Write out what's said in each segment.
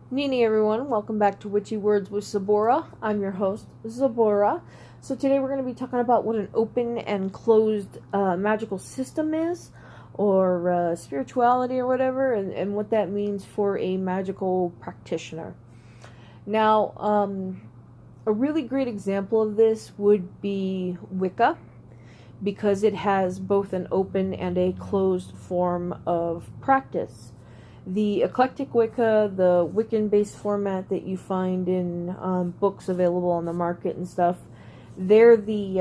Nini, everyone. Welcome back to Witchy Words with Zabora. I'm your host, Zabora. So today we're going to be talking about what an open and closed magical system is, or spirituality or whatever, and what that means for a magical practitioner. Now, a really great example of this would be Wicca, because it has both an open and a closed form of practice. The eclectic Wicca, the Wiccan-based format that you find in books available on the market and stuff, they're the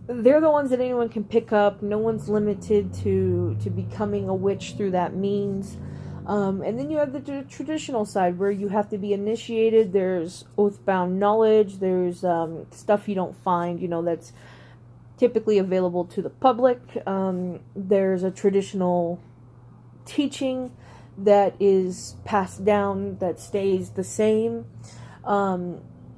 ones that anyone can pick up. No one's limited to becoming a witch through that means. And then you have the traditional side where you have to be initiated. There's oath-bound knowledge. There's stuff you don't find, that's typically available to the public. There's a traditional teaching that is passed down that stays the same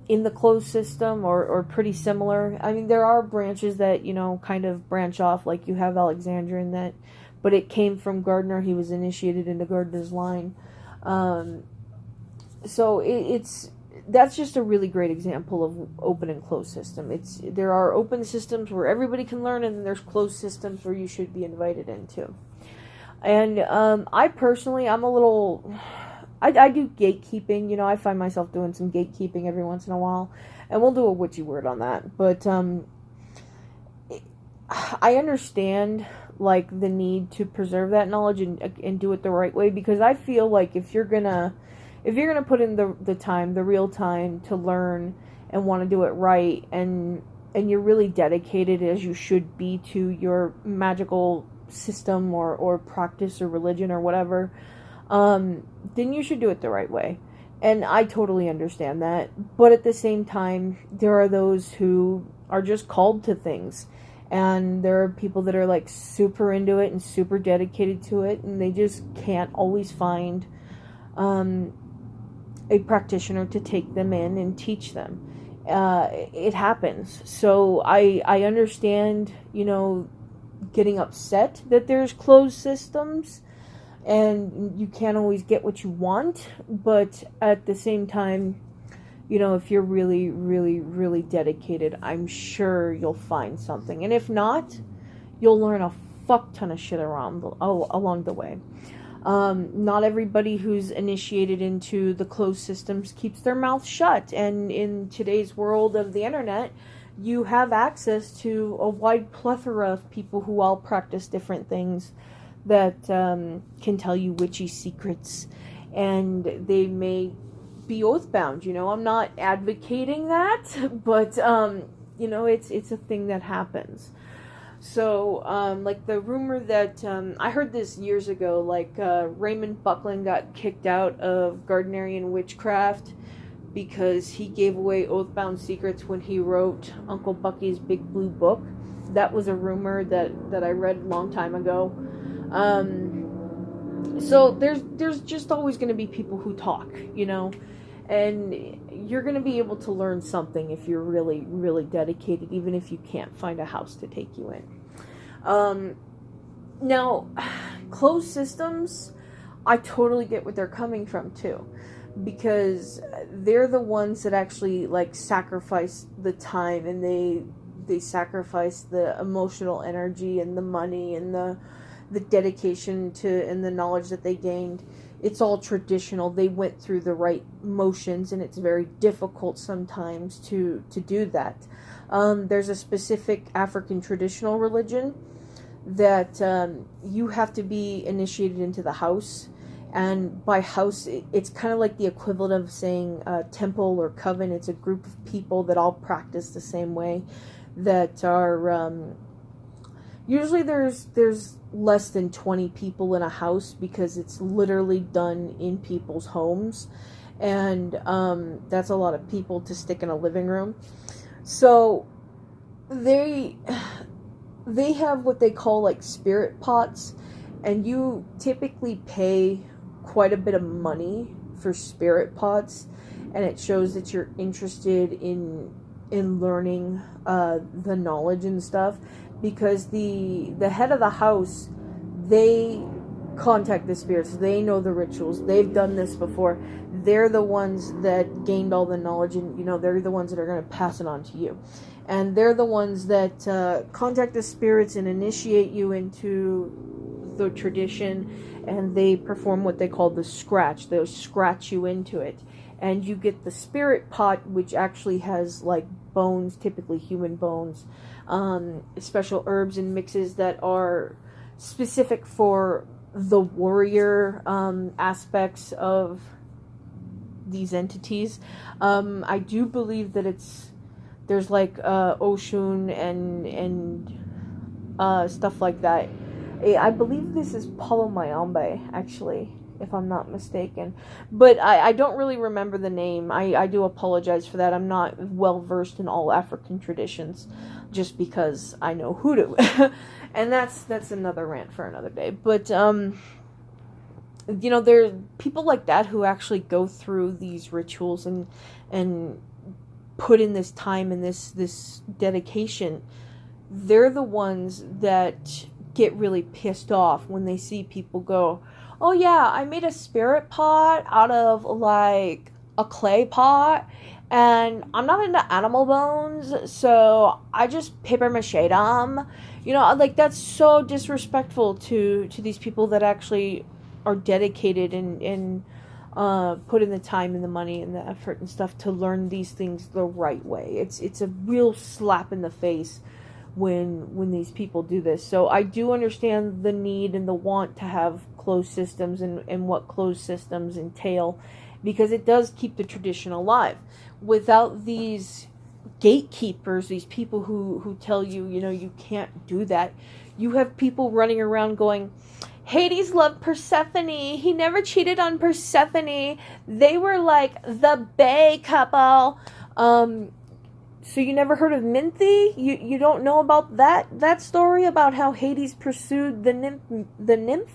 in the closed system or pretty similar. I mean, there are branches that, kind of branch off, like you have Alexander in that, but it came from Gardner. He was initiated into Gardner's line. So that's just a really great example of open and closed system. There are open systems where everybody can learn, and then there's closed systems where you should be invited into. And I personally, I do gatekeeping. I find myself doing some gatekeeping every once in a while, and we'll do a witchy word on that. But I understand the need to preserve that knowledge and do it the right way, because I feel like if you're gonna put in the time, the real time to learn and want to do it right, and you're really dedicated, as you should be, to your magical system or practice or religion or whatever, then you should do it the right way. And I totally understand that. But at the same time, there are those who are just called to things. And there are people that are super into it and super dedicated to it, and they just can't always find a practitioner to take them in and teach them. It happens. So I understand, getting upset that there's closed systems and you can't always get what you want, but at the same time, if you're really, really, really dedicated, I'm sure you'll find something. And if not, you'll learn a fuck ton of shit along the way. Not everybody who's initiated into the closed systems keeps their mouth shut, and in today's world of the internet, you have access to a wide plethora of people who all practice different things that can tell you witchy secrets, and they may be oath-bound. I'm not advocating that, but it's a thing that happens. So, the rumor that, I heard this years ago, Raymond Buckland got kicked out of Gardnerian Witchcraft because he gave away oath-bound secrets when he wrote Uncle Bucky's Big Blue Book. That was a rumor that I read a long time ago. So there's just always going to be people who talk, and you're going to be able to learn something if you're really, really dedicated, even if you can't find a house to take you in. Now, closed systems, I totally get what they're coming from too, because they're the ones that actually sacrifice the time, and they sacrifice the emotional energy and the money and the dedication to and the knowledge that they gained. It's all traditional. They went through the right motions, and it's very difficult sometimes to do that. There's a specific African traditional religion that you have to be initiated into the house. And by house, it's kind of like the equivalent of saying temple or coven. It's a group of people that all practice the same way, that are usually there's less than 20 people in a house, because it's literally done in people's homes, and that's a lot of people to stick in a living room. So they have what they call spirit pots, and you typically pay quite a bit of money for spirit pots, and it shows that you're interested in learning the knowledge and stuff, because the head of the house, they contact the spirits. They know the rituals. They've done this before. They're the ones that gained all the knowledge, and they're the ones that are going to pass it on to you. And they're the ones that contact the spirits and initiate you into the tradition, and they perform what they call the scratch. They'll scratch you into it. And you get the spirit pot, which actually has like bones, typically human bones, special herbs and mixes that are specific for the warrior aspects of these entities. I do believe that there's like Oshun and stuff like that. I believe this is Palo Mayombe, actually, if I'm not mistaken. But I don't really remember the name. I do apologize for that. I'm not well versed in all African traditions, just because I know hoodoo. And that's another rant for another day. But there are people like that who actually go through these rituals and put in this time and this dedication. They're the ones that get really pissed off when they see people go, oh yeah, I made a spirit pot out of like a clay pot, and I'm not into animal bones, so I just paper mache them. Like, that's so disrespectful to these people that actually are dedicated and put in the time and the money and the effort and stuff to learn these things the right way. It's a real slap in the face when these people do this. So I do understand the need and the want to have closed systems and what closed systems entail, because it does keep the tradition alive. Without these gatekeepers, these people who tell you, you can't do that, you have people running around going, Hades loved Persephone. He never cheated on Persephone. They were like the Bay couple. So you never heard of Minthy? You don't know about that story about how Hades pursued the nymph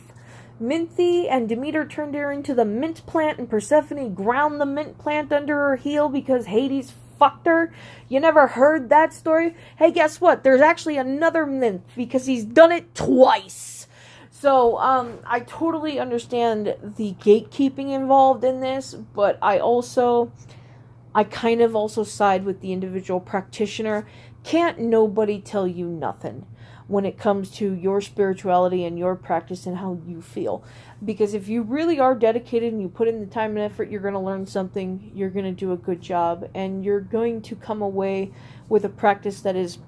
Minthy, and Demeter turned her into the mint plant, and Persephone ground the mint plant under her heel because Hades fucked her? You never heard that story? Hey, guess what? There's actually another nymph because he's done it twice. So, I totally understand the gatekeeping involved in this, but I kind of also side with the individual practitioner. Can't nobody tell you nothing when it comes to your spirituality and your practice and how you feel. Because if you really are dedicated and you put in the time and effort, you're going to learn something, you're going to do a good job, and you're going to come away with a practice that is,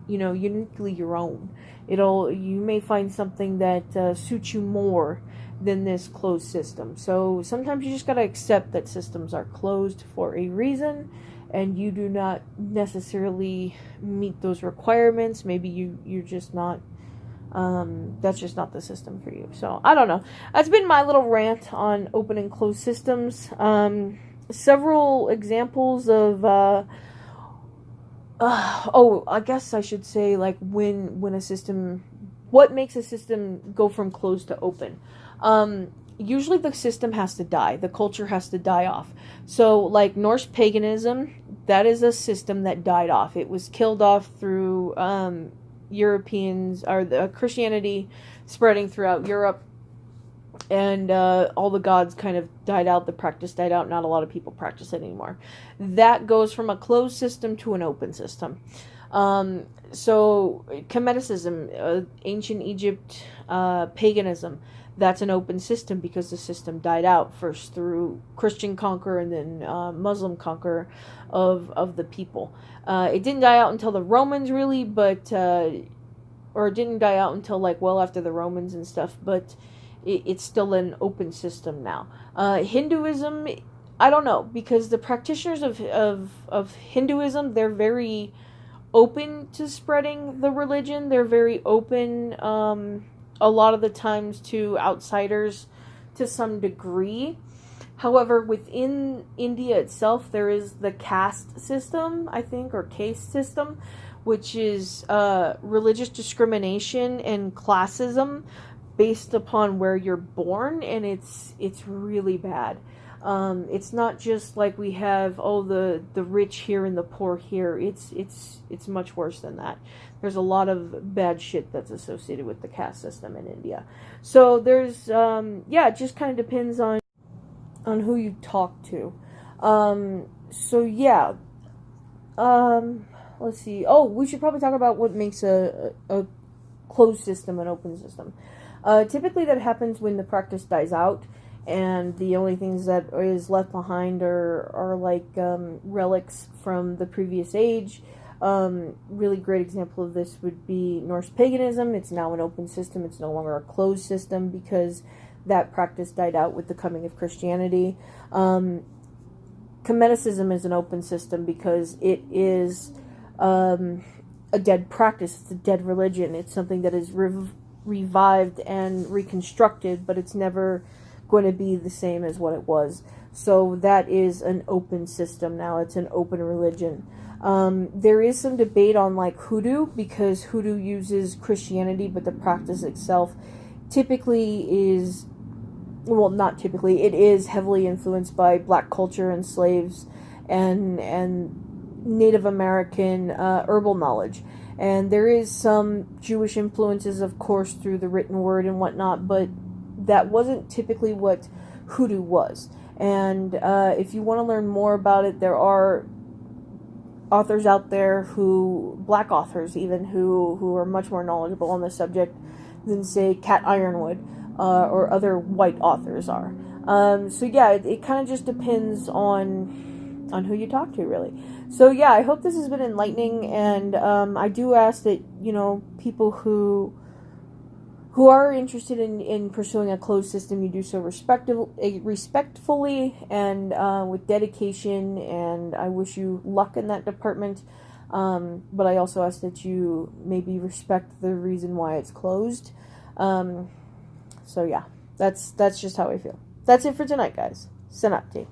uniquely your own. You may find something that suits you more than this closed system. So sometimes you just got to accept that systems are closed for a reason, and you do not necessarily meet those requirements. Maybe you're just not, that's just not the system for you. So I don't know. That's been my little rant on open and closed systems. Several examples of, I guess I should say, like, when a system, what makes a system go from closed to open? Usually the system has to die. The culture has to die off. So, like, Norse paganism, that is a system that died off. It was killed off through Europeans, or the Christianity spreading throughout Europe, and all the gods kind of died out. The practice died out. Not a lot of people practice it anymore. That goes from a closed system to an open system. So Kemeticism, ancient Egypt, paganism, that's an open system because the system died out first through Christian conquer and then Muslim conquer of the people. It didn't die out until the Romans, really, but or it didn't die out until like well after the Romans and stuff, but it's still an open system now. Hinduism, I don't know, because the practitioners of Hinduism, they're very open to spreading the religion. They're very open a lot of the times to outsiders to some degree. However, within India itself, there is the caste system, I think, or caste system, which is religious discrimination and classism based upon where you're born, and it's really bad. It's not just like we have the rich here and the poor here. It's much worse than that. There's a lot of bad shit that's associated with the caste system in India. So there's it just kind of depends on who you talk to. So yeah. Let's see. Oh, we should probably talk about what makes a closed system an open system. Typically that happens when the practice dies out, and the only things that is left behind are like relics from the previous age. Really great example of this would be Norse paganism. It's now an open system. It's no longer a closed system because that practice died out with the coming of Christianity. Kemeticism is an open system because it is a dead practice. It's a dead religion. It's something that is revived and reconstructed, but it's never going to be the same as what it was. So that is an open system now. It's an open religion. There is some debate on like hoodoo, because hoodoo uses Christianity, but the practice itself typically is, well, not typically, it is heavily influenced by black culture and slaves and Native American herbal knowledge. And there is some Jewish influences, of course, through the written word and whatnot, but that wasn't typically what hoodoo was. And if you want to learn more about it, there are authors out there black authors even, who are much more knowledgeable on the subject than, say, Cat Ironwood or other white authors are. So yeah, it kind of just depends on who you talk to, really. So yeah, I hope this has been enlightening, and I do ask that, people who are interested in pursuing a closed system, you do so respectfully and with dedication, and I wish you luck in that department. But I also ask that you maybe respect the reason why it's closed. So yeah, that's just how I feel. That's it for tonight, guys. Sanapti.